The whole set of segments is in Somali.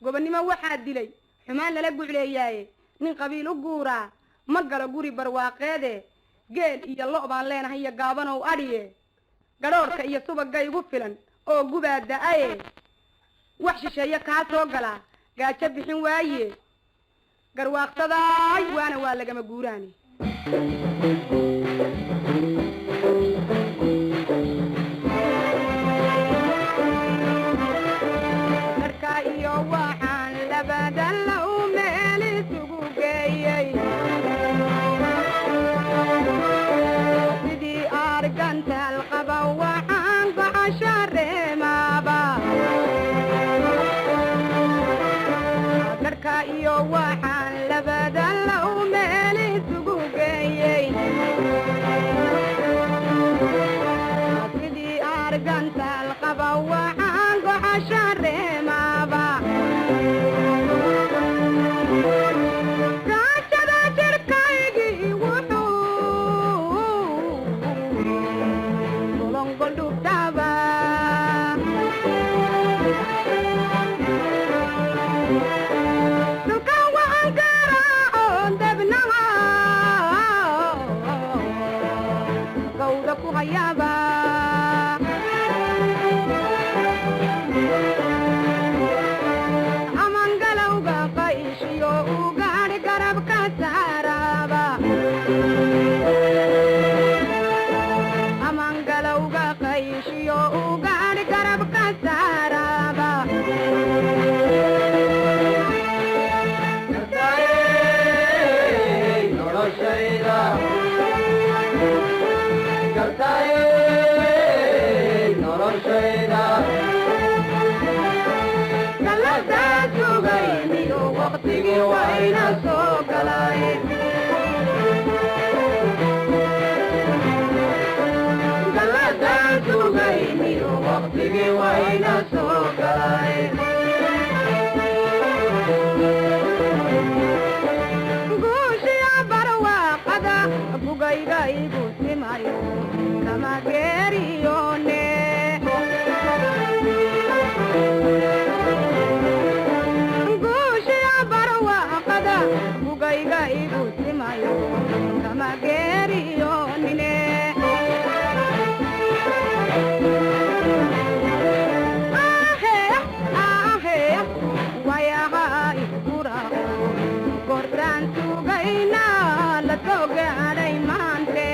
gobonnimo waxaa dilay xumaan lala gucleeyaaye nin qabiil u guuraa ma galo guri barwaaqeede geel iyo lo' baan leenahay iyo gaabanow adhiye gadhoorka iyo subagga igu filan oo gubaa da'aye wax shisheeye kaa soo galaa gaajo bixin waaye garwaaqsadaay waana waa lagama guuraani marka iyo waxaan labadan law meel isugu geeyey sidii argantaal qaba waxaan gocashareemaaba marka iyo waxaan labadan law meel isugu geeyey sidii argantaal qaba waxaan gocashareemaaba gaajada jirkaygii wuxuu golongoldhubtaba dukan waan garaacoon debnaha gawda ku hayaaba amangalowga qayshiyo u gaadhi garabka saaraaba amangalowga qayshiyo u gaadhi garabka saaraaba galadaa jogayniyo waqtigii wayna soo galay galadaa jogayniyo waqtigii wayna soo galay guushiya barwaaqada bugayga igu simayo kama geeriyone guushiya barwaaqada bugayga igu simayo kama geeriyonine wayaha igurao gordaan sugayna la soo gaadhay maante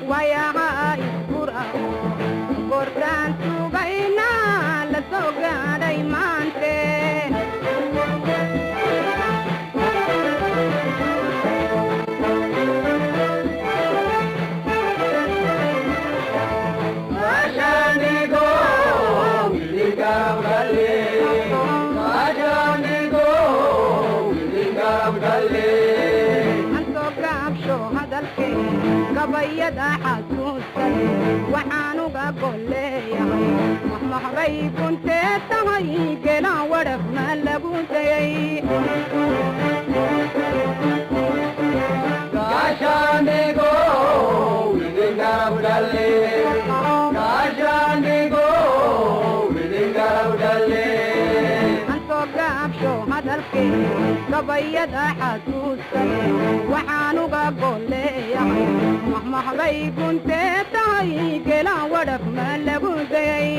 wayaha igurao gordaan sugayna la soo gaadhay maante gabayada xasuustay waxaanuga golleeyahay mahmahbay kuntee tahay gelaan wadhaf ma lagu dayay antoo gaabsho hadalkee gabayada xasuustay waxaanuga golleeyahay mahmahbay kuntee tahay gelaan wadhaf ma lagu dayay